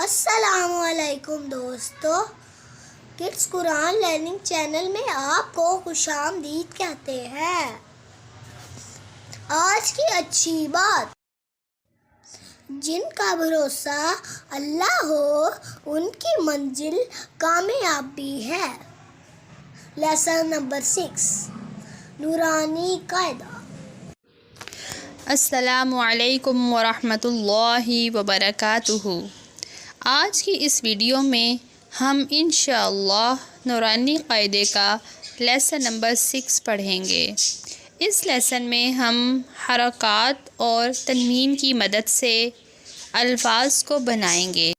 السلام علیکم دوستو، کڈس قرآن لرننگ چینل میں آپ کو خوش آمدید کہتے ہیں۔ آج کی اچھی بات، جن کا بھروسہ اللہ ہو ان کی منزل کامیابی ہے۔ لیسن نمبر 6، نورانی قاعدہ۔ السلام علیکم ورحمۃ اللہ وبرکاتہ۔ آج کی اس ویڈیو میں ہم انشاءاللہ نورانی قاعدے کا لیسن نمبر 6 پڑھیں گے۔ اس لیسن میں ہم حرکات اور تنوین کی مدد سے الفاظ کو بنائیں گے۔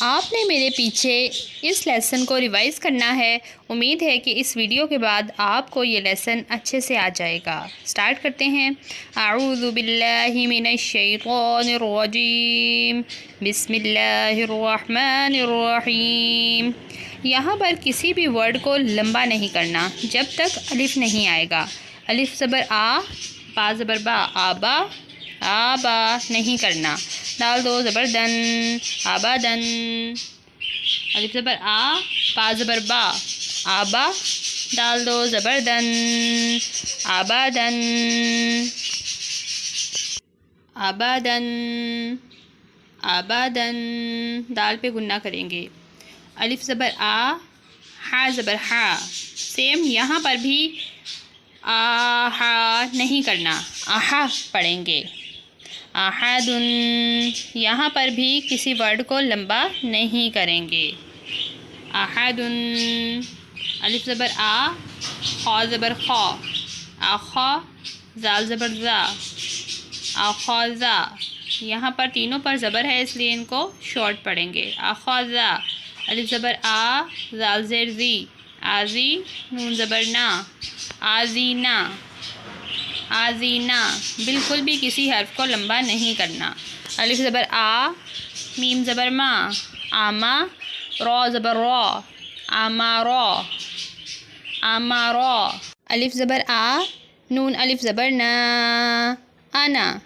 آپ نے میرے پیچھے اس لیسن کو ریوائز کرنا ہے۔ امید ہے کہ اس ویڈیو کے بعد آپ کو یہ لیسن اچھے سے آ جائے گا۔ سٹارٹ کرتے ہیں۔ اعوذ باللہ من الشیطان الرجیم، بسم اللہ الرحمن الرحیم۔ یہاں پر کسی بھی ورڈ کو لمبا نہیں کرنا جب تک الف نہیں آئے گا۔ الف زبر آ، با زبر با، آبا، آبا نہیں کرنا۔ دال دو زبر دن، آبادن۔ الف زبر آ، با زبر با، آبا، دال دو زبر دن، آبادن، آبادن، آبادن۔ دال پہ گنہ کریں گے۔ الف زبر آ، ہا زبر ہا، سیم یہاں پر بھی آہا نہیں کرنا، آہا پڑھیں گے۔ احدن، یہاں پر بھی کسی ورڈ کو لمبا نہیں کریں گے۔ احدن۔ الف زبر آ، خا زبر خا، آخا، زال زبر زا، آخازا۔ یہاں پر تینوں پر زبر ہے اس لیے ان کو شارٹ پڑھیں گے۔ آخازا۔ الف زبر آ، زال زیر زی، آزی، نون زبر نا، آزینا، آزینا۔ بالکل بھی کسی حرف کو لمبا نہیں کرنا۔ الف زبر آ، میم زبر ما، آما، را زبر را، آمارا، آمارا۔ الف زبر آ، نون الف زبر نا، آنا۔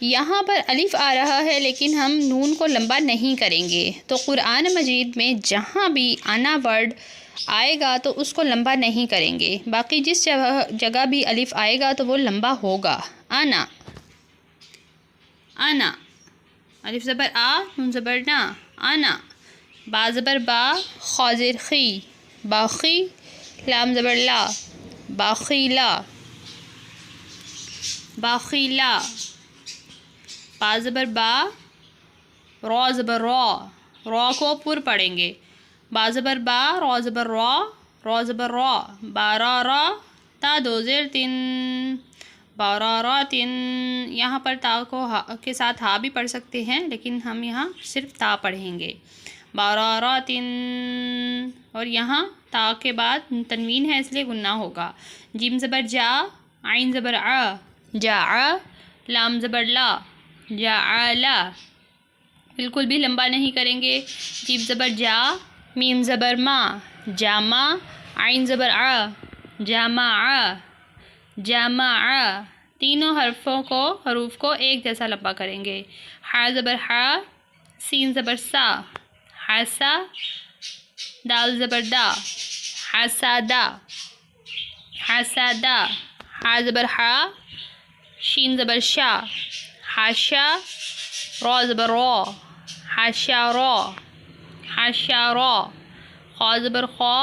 یہاں پر الف آ رہا ہے لیکن ہم نون کو لمبا نہیں کریں گے، تو قرآن مجید میں جہاں بھی آنا ورڈ آئے گا تو اس کو لمبا نہیں کریں گے، باقی جس جگہ بھی الف آئے گا تو وہ لمبا ہوگا۔ آنا، آنا۔ الف زبر آ، نون زبر نا، آنا۔ با زبر با، خا زیر خی، باخی، لام زبر لا، باخیلا، باخیلا۔ با زبر با، را زبر را، را کو پر پڑھیں گے۔ با زبر با، را زبر را، را زبر را، بارا را، تا دو زیر تن، باراراتن۔ یہاں پر تا کو کے ساتھ ہا بھی پڑھ سکتے ہیں لیکن ہم یہاں صرف تا پڑھیں گے۔ باراراتن۔ اور یہاں تا کے بعد تنوین ہے اس لیے غنہ ہوگا۔ جیم زبر جا، عین زبر ع، جا، لام زبر لا، جاعلا۔ بالکل بھی لمبا نہیں کریں گے۔ جیم زبر جا، میم زبر ما، جاما، عین زبر ع، جامع، جامع۔ تینوں حروف کو ایک جیسا لمبا کریں گے۔ ہا زبر ہا، سین زبر سا، حاسا، دال زبر دا، حاسادا، حاسادا۔ ہا زبر ہا، شین زبر شا، حاشا، را زبر را، حاشارا، حاشارا۔ خا زبر خا،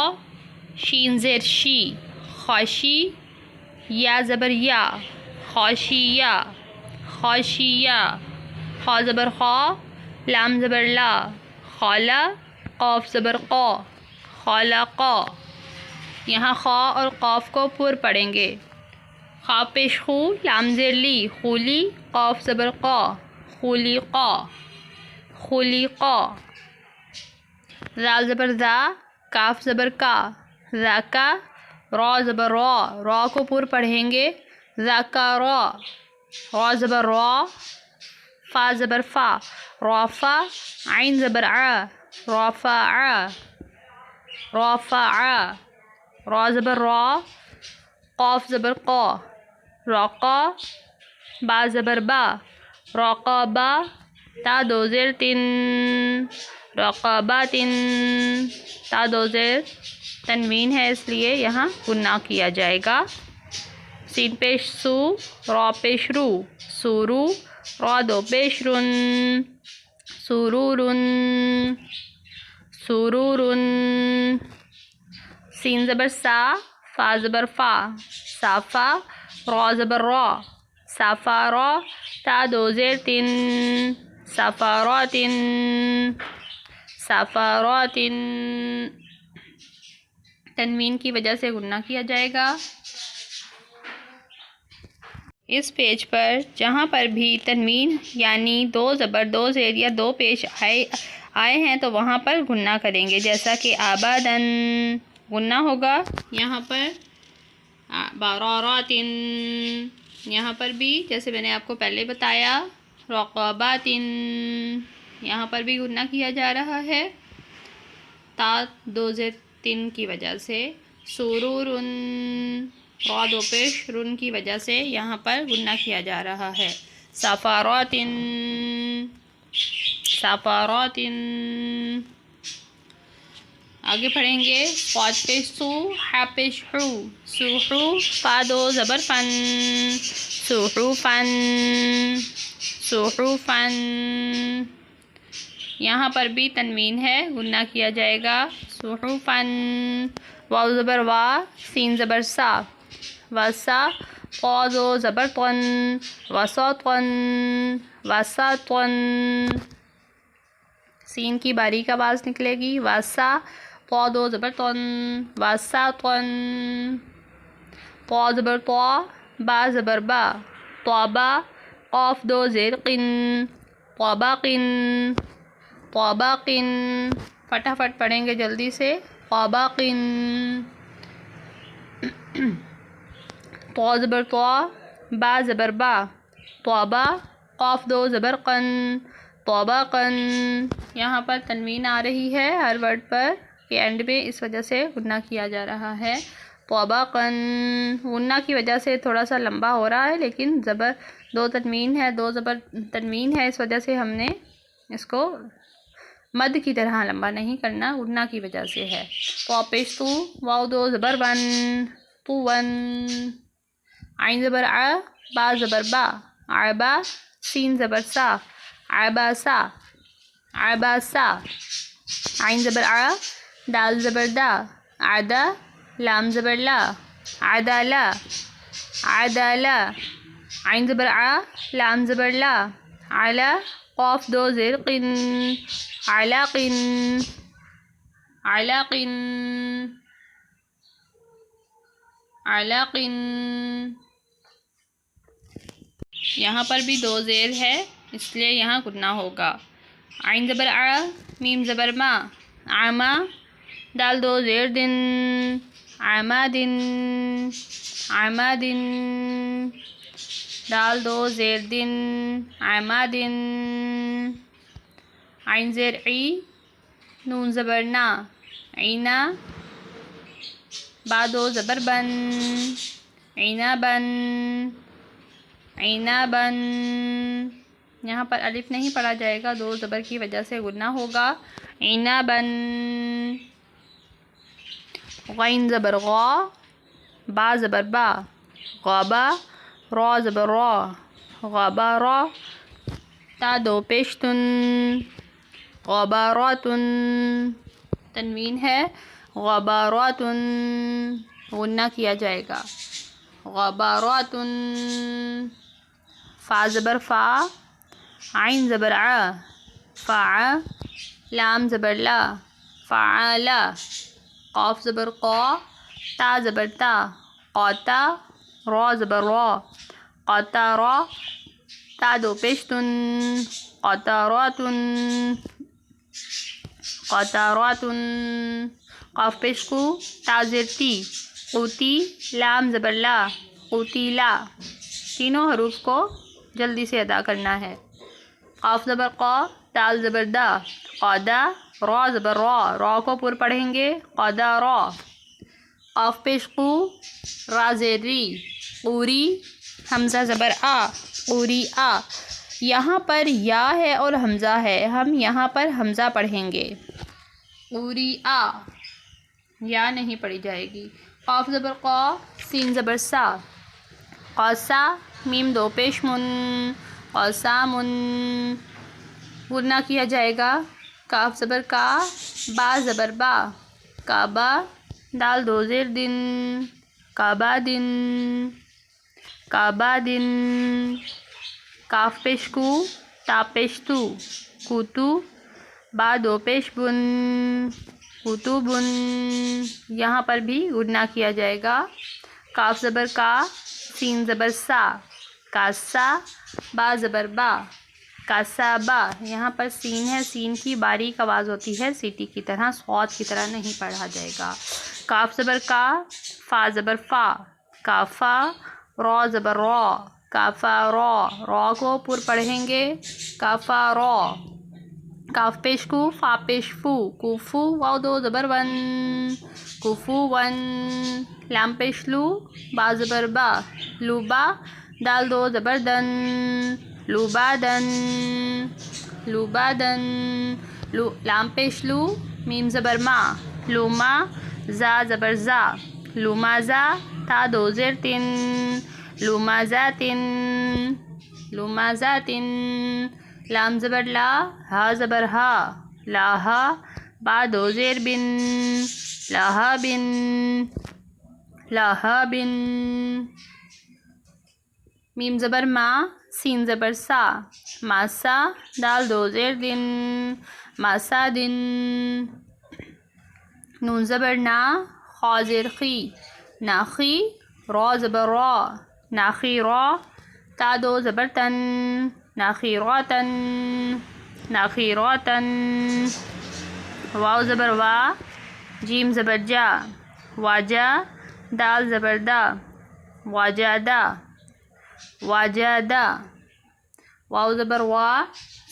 شین زیر شی، خاشی، یا زبر یا، خاشیہ، خاشیہ۔ خا زبر خا، لام زبر لا، خالا، قاف زبر قا، خالاقا۔ یہاں خا اور قاف کو پر پڑھیں گے۔ خا پیش خو، لام زیر لی، خولی، قاف زبر قا، خولیقا، خولیقا۔ زال زبر زا، کاف زبر کا، ذاکا، را زبر را، را کو پر پڑھیں گے۔ ذاکارا، را زبر را، فا زبر فا، رافا، عین زبر ع، رافع، رافع۔ را زبر را، قاف زبر قا، راقا، با زبر با، راقابا، تا دو زیر تن رقبات، تا دو زیر تنوین ہے اس لیے یہاں غنہ کیا جائے گا. سین پیش سو، را پیش رو، سورو، را دو پیش رن، سرورن، سرورن. سین زبر سا، فا زبر فا، صافا، را زبر را، صافارا، تا دو زیر تن، صفاراتن، صفاراتن. تنوین کی وجہ سے غنہ کیا جائے گا. اس پیج پر جہاں پر بھی تنوین یعنی دو زبر، دو زیر یا دو پیش آئے ہیں تو وہاں پر غنہ کریں گے. جیسا کہ آبادن غنہ ہوگا یہاں پر، باراراتن یہاں پر بھی جیسے میں نے آپ کو پہلے بتایا، رقباتن یہاں پر بھی غنہ کیا جا رہا ہے تا دو زیر تن کی وجہ سے. سرورن، را دو پیش رن کی وجہ سے یہاں پر غنہ کیا جا رہا ہے. صفاراتن، صفاراتن. آگے پڑھیں گے. قاف پیش سو، حا پیش حو، سوحو، فا دو زبر فن، سوحوفن، سوحوفن. یہاں پر بھی تنوین ہے، غنہ کیا جائے گا. سوحوفن. واو زبر وا، سین زبر سا، وسا، قا دو زبر طن، وساطن، وساطن. سین کی باریک آواز نکلے گی. وسا، قا دو زبر طن، وساطن. قا زبر طا، با زبر با، طابا، قاف دو زیر قن، طابقن، طابقن. فٹافٹ پڑھیں گے جلدی سے. طابقن. طا زبر طا، با زبر با، طابا، قاف دو زبر قن، طابقن. یہاں پر تنوین آ رہی ہے ہر ورڈ پر کے اینڈ میں، اس وجہ سے غنہ کیا جا رہا ہے. طابقن. غنہ کی وجہ سے تھوڑا سا لمبا ہو رہا ہے لیکن زبر دو تنوین ہے، دو زبر تنوین ہے، اس وجہ سے ہم نے اس کو مد کی طرح لمبا نہیں کرنا، غنہ کی وجہ سے ہے. قا پیش تو، واو دو زبر ون، تو ون. عین زبر ع، با زبر با، عبا، سین زبر سا، عباسا، عباسا. عین زبر ع، دال زبر دا، عدا، لام زبر لا، عدالا، عدالا. عین زبر ع، لام زبر لا، علا، قاف دو زیر قن، علاقن، علاقن، علاقن. یہاں پر بھی دو زیر ہے اس لیے یہاں غنہ ہوگا. عین زبر ع، میم زبر ما، عما، دال دو زیر دن، عمادن، عمادن. دال دو زیر دن، عمادن. عین زیر عی، نون زبر نا، عینا، با دو زبر بن، عنبن، عنبن. یہاں پر الف نہیں پڑھا جائے گا، دو زبر کی وجہ سے غنہ ہوگا. عنبن. غین زبر غا، با زبر با، غابا، را زبر را، غبارا، تا دو پیش تن، غباراتن. تنوین ہے، غباراتن، غنہ کیا جائے گا. غباراتن. فا زبر فا، عین زبر ع، فا، لام زبر لا، فعالا، قاف زبر قا، تا زبر تا، قاتا، را زبر را، قاتارا، تا دو پیش تن، قاتاراتن، قاتاراتن. قاف پیش کو، تا زیر تی، قوتی، لام زبر لا، قوتیلا. تینوں حروف کو جلدی سے ادا کرنا ہے. قاف زبر قا، دال زبر دا، قادا، را زبر را، را کو پر پڑھیں گے، قادارا. قاف پیش قو، را زیر ری، قوری، حمزہ زبر آ، قوری آ. یہاں پر یا ہے اور حمزہ ہے، ہم یہاں پر حمزہ پڑھیں گے. قُرِئَ یا نہیں پڑھی جائے گی. قاف زبر قا، سین زبر سا. قاسا، میم دو پیش من، قاسامن. غنہ کیا جائے گا. کاف زبر کا، با زبر با. کعبہ، دال دو زیر دن، کعبہ دن. کعبہ دن. کاف پیش کو، تا پیش تو. کوتو، با دو پیش بن، کتبن. یہاں پر بھی غنہ کیا جائے گا. کاف زبر کا، سین زبر سا. کاسا، با زبر با. کاسابا. یہاں پر سین ہے، سین کی باریک آواز ہوتی ہے، سیٹی کی طرح، صوت کی طرح نہیں پڑھا جائے گا. کاف زبر کا، فا زبر فا. کافا، را زبر را. کافا را. را کو پر پڑھیں گے. کافا را. کاف پیش کو، فا پیش فو. کوفو، واو دو زبر ون، کوفو ون. لام پیش لو، با زبر با. لوبا، دال دو زبر دن، لوبا دن. لوبا دن. لام پیش لو، میم زبر ما. لوما، زا زبر زا. لوما زا، تا دو زیر تن، لوما زا تن. لوما زا تن. لام زبر لا، ہا زبر ہا. لاہا، با دو زیر بن، لاہا بن. لاہا بن. میم زبر ما، سین زبر سا. ماسا، دال دو زیر دن، ماسا دن. نون زبر نا، خا زیر خی. ناخی، را زبر را. ناخی را، تا دو زبر تن، ناخی را تن. ناخی را تن. واو زبر وا، جیم زبر جا. واجا، دال زبر دا. واجادا. واجادا. واو زبر وا،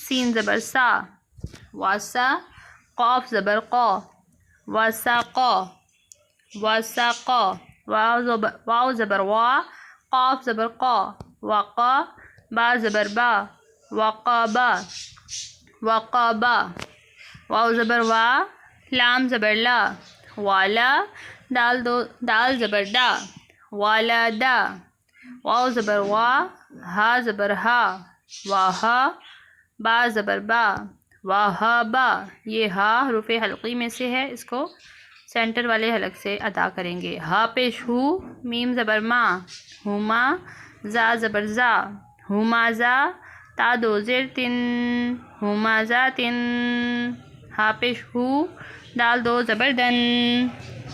سین زبر سا. واسا، قاف زبر قا. واساقا. واساقا. واو زبر وا، قاف زبر قا. وقا، با زبر با. وقابا. وقابا. واو زبر وا، لام زبر لا. والا، دال زبر دا. والا دا. واو زبر وا، ہا زبر ہا. واہا، با زبر با. واہا با. یہ ہا حروف حلقی میں سے ہے، اس کو سینٹر والے حلق سے ادا کریں گے. ہا پیش ہو، میم زبر ما. ہما، زا زبر زا. ہما زا، تا دو زیر تن، ہما زا تن. ہا پیش ہو، دال دو زبر دن،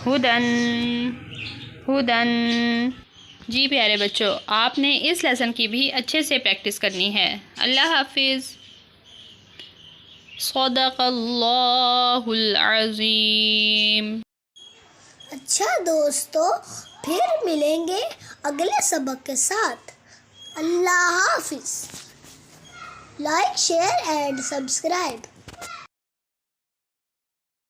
ہدن. ہدن. جی پیارے بچوں، آپ نے اس لیسن کی بھی اچھے سے پریکٹس کرنی ہے. اللہ حافظ. صدق اللہ العظیم. اچھا دوستو، پھر ملیں گے اگلے سبق کے ساتھ. اللہ حافظ. Like, share and subscribe.